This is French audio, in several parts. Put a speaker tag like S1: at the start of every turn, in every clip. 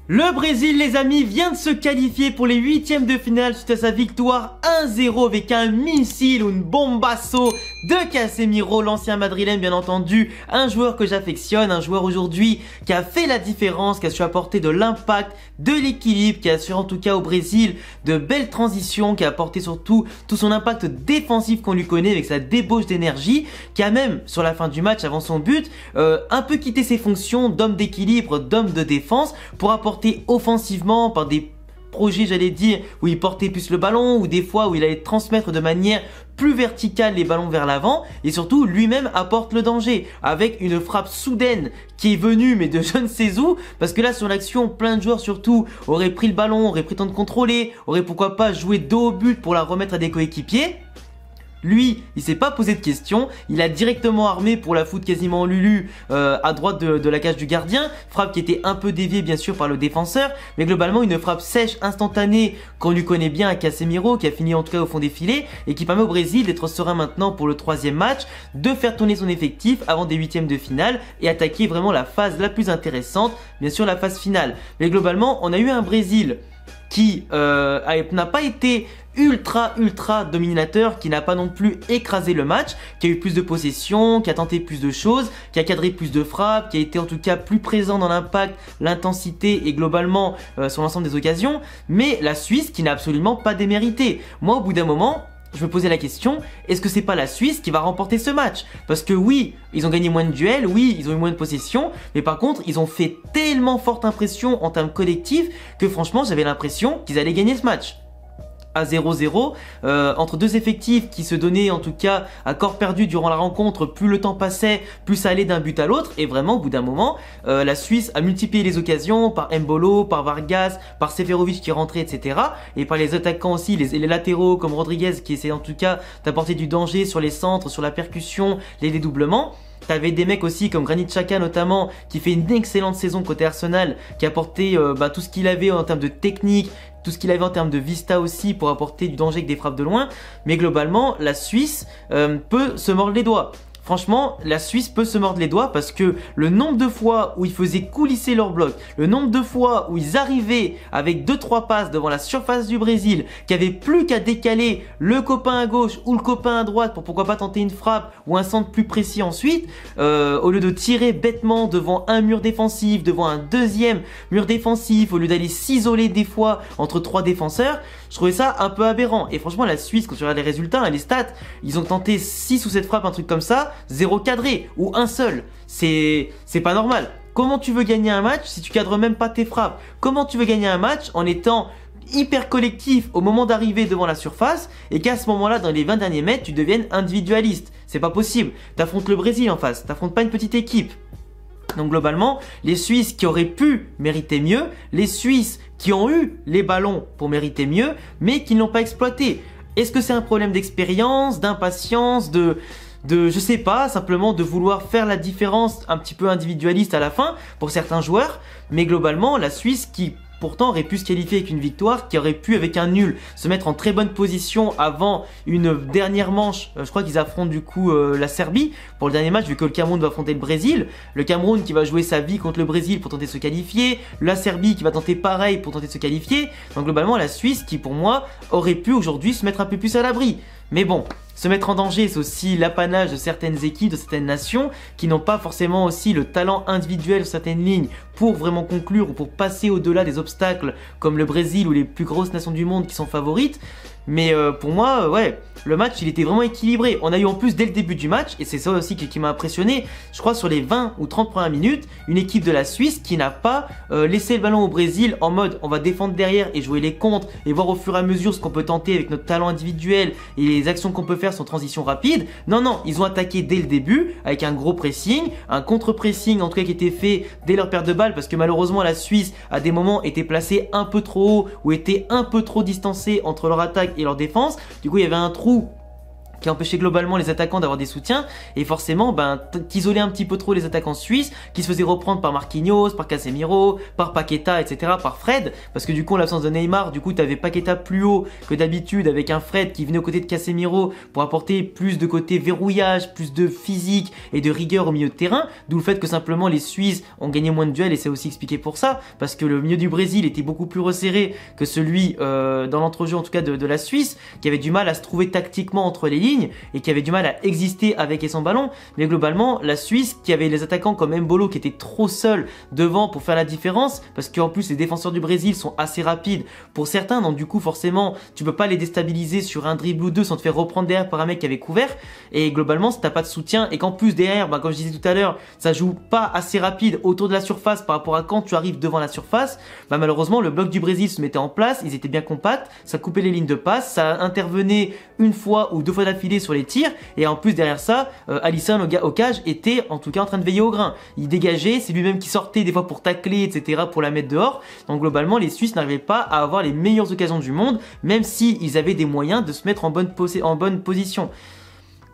S1: Le Brésil, les amis, vient de se qualifier pour les huitièmes de finale suite à sa victoire 1-0 avec un missile ou une bombasso de Casemiro, l'ancien madrilène bien entendu, un joueur que j'affectionne, un joueur aujourd'hui qui a fait la différence, qui a su apporter de l'impact, de l'équilibre, qui a assuré en tout cas au Brésil de belles transitions, qui a apporté surtout tout son impact défensif qu'on lui connaît avec sa débauche d'énergie, qui a même sur la fin du match avant son but un peu quitté ses fonctions d'homme d'équilibre, d'homme de défense pour apporter offensivement par des projets, j'allais dire, où il portait plus le ballon, ou des fois où il allait transmettre de manière plus verticale les ballons vers l'avant, et surtout lui-même apporte le danger avec une frappe soudaine qui est venue mais de je ne sais où, parce que là sur l'action plein de joueurs surtout auraient pris le ballon, auraient pris le temps de contrôler, auraient pourquoi pas joué dos au but pour la remettre à des coéquipiers. Lui, il s'est pas posé de questions, il a directement armé pour la foutre quasiment en Lulu à droite de la cage du gardien, frappe qui était un peu déviée bien sûr par le défenseur, mais globalement une frappe sèche, instantanée, qu'on lui connaît bien à Casemiro, qui a fini en tout cas au fond des filets, et qui permet au Brésil d'être serein maintenant pour le troisième match, de faire tourner son effectif avant des huitièmes de finale, et attaquer vraiment la phase la plus intéressante, bien sûr la phase finale. Mais globalement, on a eu un Brésil qui n'a pas été ultra dominateur, qui n'a pas non plus écrasé le match, qui a eu plus de possession, qui a tenté plus de choses, qui a cadré plus de frappes, qui a été en tout cas plus présent dans l'impact, l'intensité et globalement sur l'ensemble des occasions, mais la Suisse qui n'a absolument pas démérité. Moi au bout d'un moment, je me posais la question, est-ce que c'est pas la Suisse qui va remporter ce match? Parce que oui, ils ont gagné moins de duels, oui, ils ont eu moins de possession, mais par contre, ils ont fait tellement forte impression en termes collectifs que franchement, j'avais l'impression qu'ils allaient gagner ce match. À 0-0, entre deux effectifs qui se donnaient en tout cas à corps perdu durant la rencontre, plus le temps passait, plus ça allait d'un but à l'autre, et vraiment au bout d'un moment, la Suisse a multiplié les occasions par Embolo, par Vargas, par Seferovic qui rentrait, etc. et par les attaquants aussi, les latéraux comme Rodriguez qui essaient en tout cas d'apporter du danger sur les centres, sur la percussion, les dédoublements. T'avais des mecs aussi comme Granit Xhaka notamment qui fait une excellente saison côté Arsenal, qui a apporté tout ce qu'il avait en termes de technique, tout ce qu'il avait en termes de vista aussi pour apporter du danger avec des frappes de loin. Mais globalement, la Suisse peut se mordre les doigts. Franchement, la Suisse peut se mordre les doigts parce que le nombre de fois où ils faisaient coulisser leur bloc, le nombre de fois où ils arrivaient avec 2-3 passes devant la surface du Brésil, qui avait plus qu'à décaler le copain à gauche ou le copain à droite pour pourquoi pas tenter une frappe ou un centre plus précis ensuite, au lieu de tirer bêtement devant un mur défensif, devant un deuxième mur défensif, au lieu d'aller s'isoler des fois entre 3 défenseurs, je trouvais ça un peu aberrant. Et franchement, la Suisse, quand tu regardes les résultats, les stats, ils ont tenté 6 ou 7 frappes, un truc comme ça, 0 cadré ou un seul. C'est pas normal. Comment tu veux gagner un match si tu cadres même pas tes frappes? Comment tu veux gagner un match en étant hyper collectif au moment d'arriver devant la surface et qu'à ce moment-là, dans les 20 derniers mètres, tu deviennes individualiste? C'est pas possible. T'affrontes le Brésil en face, t'affrontes pas une petite équipe. Donc globalement, les Suisses qui auraient pu mériter mieux, les Suisses qui ont eu les ballons pour mériter mieux, mais qui ne l'ont pas exploité. Est-ce que c'est un problème d'expérience, d'impatience, de je sais pas, simplement de vouloir faire la différence un petit peu individualiste à la fin pour certains joueurs? Mais globalement, la Suisse qui pourtant aurait pu se qualifier avec une victoire, qui aurait pu avec un nul se mettre en très bonne position avant une dernière manche. Je crois qu'ils affrontent du coup la Serbie pour le dernier match, vu que le Cameroun va affronter le Brésil. Le Cameroun qui va jouer sa vie contre le Brésil pour tenter de se qualifier, la Serbie qui va tenter pareil pour tenter de se qualifier. Donc globalement la Suisse qui pour moi aurait pu aujourd'hui se mettre un peu plus à l'abri. Mais bon, se mettre en danger, c'est aussi l'apanage de certaines équipes, de certaines nations qui n'ont pas forcément aussi le talent individuel sur certaines lignes pour vraiment conclure ou pour passer au-delà des obstacles comme le Brésil ou les plus grosses nations du monde qui sont favorites. Mais pour moi, ouais, le match il était vraiment équilibré. On a eu en plus dès le début du match, et c'est ça aussi qui m'a impressionné, je crois sur les 20 ou 30 premières minutes, une équipe de la Suisse qui n'a pas laissé le ballon au Brésil en mode on va défendre derrière et jouer les contres et voir au fur et à mesure ce qu'on peut tenter avec notre talent individuel et les actions qu'on peut faire sans transition rapide. Non, ils ont attaqué dès le début avec un gros pressing, un contre-pressing en tout cas qui était fait dès leur perte de balle parce que malheureusement la Suisse à des moments était placée un peu trop haut ou était un peu trop distancée entre leur attaque et leur défense. Du coup il y avait un trou qui empêchait globalement les attaquants d'avoir des soutiens, et forcément t'isolais un petit peu trop les attaquants suisses qui se faisaient reprendre par Marquinhos, par Casemiro, par Paqueta, etc., par Fred, parce que du coup en l'absence de Neymar, du coup t'avais Paqueta plus haut que d'habitude avec un Fred qui venait aux côtés de Casemiro pour apporter plus de côté verrouillage, plus de physique et de rigueur au milieu de terrain, d'où le fait que simplement les Suisses ont gagné moins de duels, et c'est aussi expliqué pour ça, parce que le milieu du Brésil était beaucoup plus resserré que celui dans l'entrejeu en tout cas de la Suisse, qui avait du mal à se trouver tactiquement entre les lignes et qui avait du mal à exister avec et sans ballon. Mais globalement la Suisse, qui avait les attaquants comme Mbolo qui étaient trop seuls devant pour faire la différence, parce qu'en plus les défenseurs du Brésil sont assez rapides pour certains, donc du coup forcément tu peux pas les déstabiliser sur un dribble ou deux sans te faire reprendre derrière par un mec qui avait couvert. Et globalement si t'as pas de soutien et qu'en plus derrière, comme je disais tout à l'heure, ça joue pas assez rapide autour de la surface par rapport à quand tu arrives devant la surface, malheureusement le bloc du Brésil se mettait en place, ils étaient bien compacts, ça coupait les lignes de passe, ça intervenait une fois ou deux fois d'affilée sur les tirs, et en plus derrière ça, Alisson au cage était en tout cas en train de veiller au grain. Il dégageait, c'est lui-même qui sortait des fois pour tacler, etc., pour la mettre dehors. Donc globalement les Suisses n'arrivaient pas à avoir les meilleures occasions du monde, même si ils avaient des moyens de se mettre en bonne position.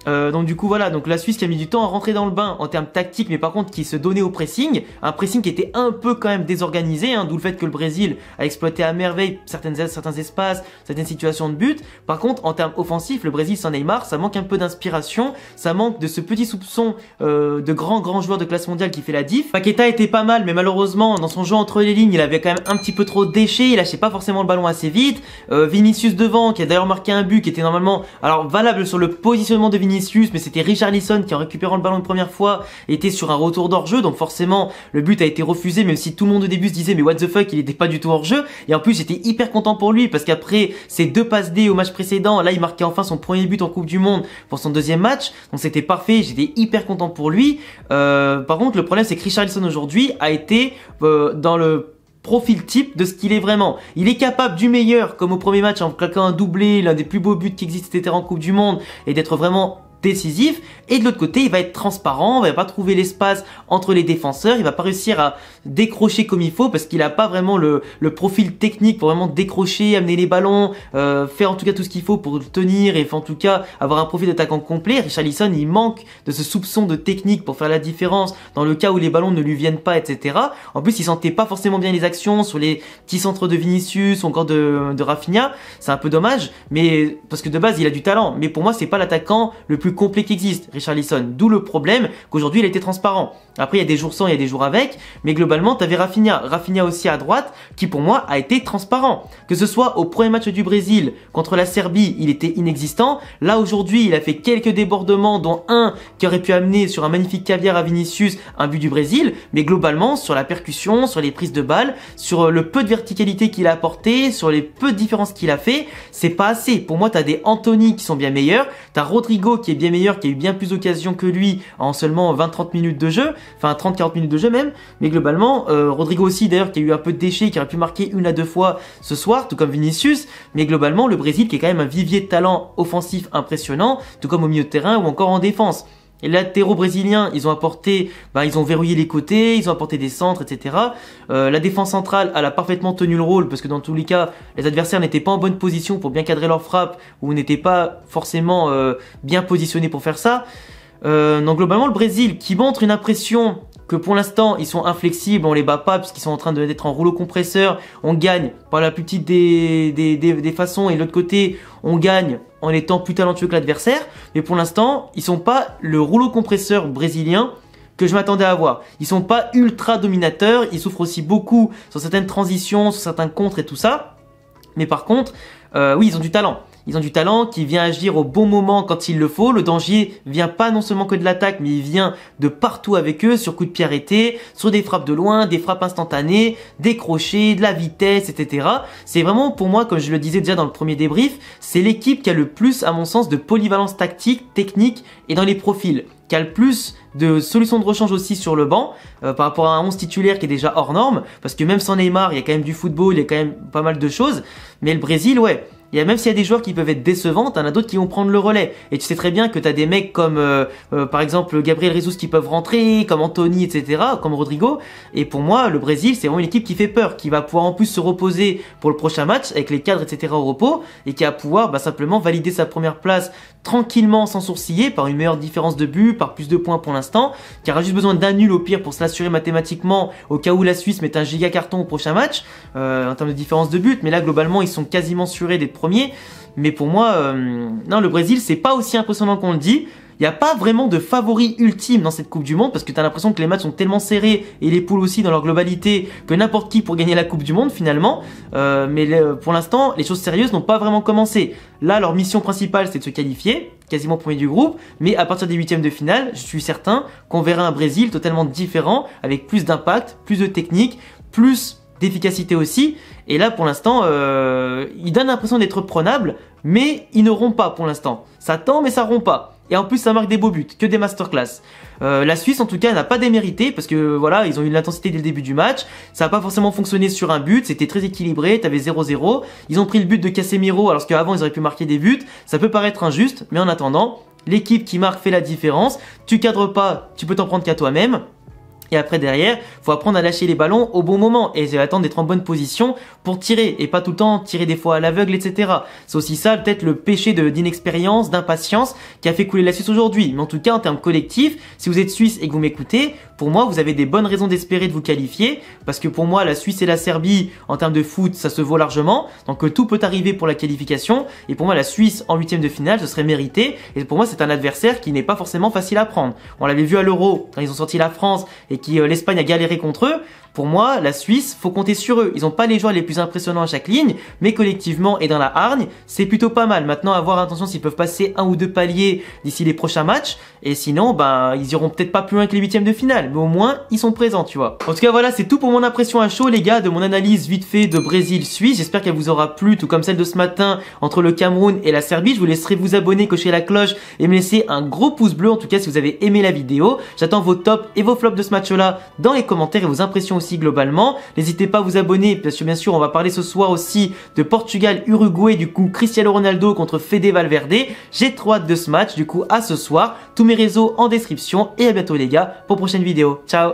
S1: Donc du coup voilà, donc la Suisse qui a mis du temps à rentrer dans le bain en termes tactiques, mais par contre qui se donnait au pressing, un pressing qui était un peu quand même désorganisé, d'où le fait que le Brésil a exploité à merveille certains espaces, certaines situations de but. Par contre en termes offensifs, le Brésil sans Neymar, ça manque un peu d'inspiration, ça manque de ce petit soupçon de grand joueur de classe mondiale qui fait la diff. Paqueta était pas mal, mais malheureusement dans son jeu entre les lignes, il avait quand même un petit peu trop de déchets, il lâchait pas forcément le ballon assez vite. Vinicius devant, qui a d'ailleurs marqué un but qui était normalement valable sur le positionnement de Vinicius, mais c'était Richarlison qui en récupérant le ballon une première fois était sur un retour d'hors-jeu, donc forcément le but a été refusé, même si tout le monde au début se disait mais what the fuck, il était pas du tout hors-jeu. Et en plus j'étais hyper content pour lui parce qu'après ses 2 passes D au match précédent, là il marquait enfin son premier but en Coupe du Monde pour son 2e match, donc c'était parfait, j'étais hyper content pour lui. Par contre le problème c'est que Richarlison aujourd'hui a été dans le profil type de ce qu'il est vraiment. Il est capable du meilleur, comme au premier match en claquant un doublé, l'un des plus beaux buts qui existent, etc., en Coupe du Monde, et d'être vraiment décisif, et de l'autre côté il va être transparent, il va pas trouver l'espace entre les défenseurs, il va pas réussir à décrocher comme il faut parce qu'il a pas vraiment le profil technique pour vraiment décrocher, amener les ballons, faire en tout cas tout ce qu'il faut pour le tenir et en tout cas avoir un profil d'attaquant complet. Richarlison il manque de ce soupçon de technique pour faire la différence dans le cas où les ballons ne lui viennent pas, etc. En plus il sentait pas forcément bien les actions sur les petits centres de Vinicius ou encore de Rafinha, c'est un peu dommage, mais parce que de base il a du talent, mais pour moi c'est pas l'attaquant le plus complet qui existe, Richarlison, d'où le problème qu'aujourd'hui il a été transparent. Après il y a des jours sans, il y a des jours avec, mais globalement t'avais Rafinha aussi à droite qui pour moi a été transparent, que ce soit au premier match du Brésil contre la Serbie il était inexistant, là aujourd'hui il a fait quelques débordements dont un qui aurait pu amener sur un magnifique caviar à Vinicius un but du Brésil, mais globalement sur la percussion, sur les prises de balles, sur le peu de verticalité qu'il a apporté, sur les peu de différences qu'il a fait, c'est pas assez. Pour moi t'as des Anthony qui sont bien meilleurs, t'as Rodrigo qui est bien meilleur, qui a eu bien plus d'occasions que lui en seulement 20-30 minutes de jeu, enfin 30-40 minutes de jeu même, mais globalement Rodrigo aussi d'ailleurs qui a eu un peu de déchets, qui aurait pu marquer 1 à 2 fois ce soir, tout comme Vinicius, mais globalement le Brésil qui est quand même un vivier de talent offensif impressionnant, tout comme au milieu de terrain ou encore en défense. Et les latéraux brésiliens, ils ont apporté, ils ont verrouillé les côtés, ils ont apporté des centres, etc. La défense centrale, elle a parfaitement tenu le rôle parce que dans tous les cas, les adversaires n'étaient pas en bonne position pour bien cadrer leur frappe ou n'étaient pas forcément bien positionnés pour faire ça. Donc globalement, le Brésil qui montre une impression que pour l'instant ils sont inflexibles, on les bat pas parce qu'ils sont en train d'être en rouleau compresseur, on gagne par la plus petite des façons et de l'autre côté on gagne en étant plus talentueux que l'adversaire, mais pour l'instant ils sont pas le rouleau compresseur brésilien que je m'attendais à voir. Ils sont pas ultra dominateurs, ils souffrent aussi beaucoup sur certaines transitions, sur certains contres et tout ça, mais par contre oui ils ont du talent. Ils ont du talent qui vient agir au bon moment quand il le faut. Le danger vient pas non seulement que de l'attaque, mais il vient de partout avec eux, sur coup de pied arrêté, sur des frappes de loin, des frappes instantanées, des crochets, de la vitesse, etc. C'est vraiment pour moi, comme je le disais déjà dans le premier débrief, c'est l'équipe qui a le plus, à mon sens, de polyvalence tactique, technique et dans les profils, qui a le plus de solutions de rechange aussi sur le banc par rapport à un 11 titulaire qui est déjà hors norme, parce que même sans Neymar, il y a quand même du football, il y a quand même pas mal de choses, mais le Brésil, ouais. Même s'il y a des joueurs qui peuvent être décevants, t'en as d'autres qui vont prendre le relais. Et tu sais très bien que t'as des mecs comme par exemple Gabriel Jesus qui peuvent rentrer, comme Anthony, etc., comme Rodrigo. Et pour moi, le Brésil, c'est vraiment une équipe qui fait peur, qui va pouvoir en plus se reposer pour le prochain match avec les cadres, etc. au repos, et qui va pouvoir simplement valider sa première place tranquillement, sans sourciller, par une meilleure différence de but, par plus de points pour l'instant, qui aura juste besoin d'un nul au pire pour se l'assurer mathématiquement au cas où la Suisse met un giga carton au prochain match en termes de différence de but. Mais là, globalement, ils sont quasiment assurés d'être premiers. Mais pour moi, non, le Brésil, c'est pas aussi impressionnant qu'on le dit. Il n'y a pas vraiment de favori ultime dans cette Coupe du Monde parce que tu as l'impression que les matchs sont tellement serrés et les poules aussi dans leur globalité que n'importe qui pour gagner la Coupe du Monde finalement. Pour l'instant, les choses sérieuses n'ont pas vraiment commencé. Là, leur mission principale, c'est de se qualifier, quasiment premier du groupe. Mais à partir des huitièmes de finale, je suis certain qu'on verra un Brésil totalement différent avec plus d'impact, plus de technique, plus d'efficacité aussi. Et là, pour l'instant, ils donnent l'impression d'être prenables, mais ils ne rompent pas pour l'instant. Ça tend, mais ça rompt pas. Et en plus, ça marque des beaux buts, que des masterclass. La Suisse, en tout cas, n'a pas démérité parce que voilà, ils ont eu de l'intensité dès le début du match. Ça n'a pas forcément fonctionné sur un but, c'était très équilibré, t'avais 0-0. Ils ont pris le but de Casemiro alors qu'avant, ils auraient pu marquer des buts. Ça peut paraître injuste, mais en attendant, l'équipe qui marque fait la différence. Tu cadres pas, tu peux t'en prendre qu'à toi-même. Et après derrière, faut apprendre à lâcher les ballons au bon moment et attendre d'être en bonne position pour tirer et pas tout le temps tirer des fois à l'aveugle, etc. C'est aussi ça peut-être le péché d'inexpérience, d'impatience qui a fait couler la Suisse aujourd'hui. Mais en tout cas en termes collectifs, si vous êtes Suisse et que vous m'écoutez, pour moi vous avez des bonnes raisons d'espérer de vous qualifier parce que pour moi la Suisse et la Serbie en termes de foot ça se vaut largement. Donc tout peut arriver pour la qualification et pour moi la Suisse en huitième de finale ce serait mérité et pour moi c'est un adversaire qui n'est pas forcément facile à prendre. On l'avait vu à l'Euro quand ils ont sorti la France et l'Espagne a galéré contre eux. Pour moi, la Suisse, faut compter sur eux. Ils n'ont pas les joueurs les plus impressionnants à chaque ligne, mais collectivement et dans la hargne, c'est plutôt pas mal. Maintenant, avoir attention s'ils peuvent passer un ou deux paliers d'ici les prochains matchs. Et sinon, ils iront peut-être pas plus loin que les huitièmes de finale, mais au moins, ils sont présents, tu vois. En tout cas, voilà, c'est tout pour mon impression à chaud, les gars, de mon analyse vite fait de Brésil-Suisse. J'espère qu'elle vous aura plu, tout comme celle de ce matin entre le Cameroun et la Serbie. Je vous laisserai vous abonner, cocher la cloche et me laisser un gros pouce bleu, en tout cas, si vous avez aimé la vidéo. J'attends vos tops et vos flops de ce match-là dans les commentaires et vos impressions aussi globalement. N'hésitez pas à vous abonner parce que bien sûr on va parler ce soir aussi de Portugal-Uruguay, du coup Cristiano Ronaldo contre Fede Valverde. J'ai trop hâte de ce match, du coup à ce soir. Tous mes réseaux en description et à bientôt les gars pour prochaine vidéo. Ciao.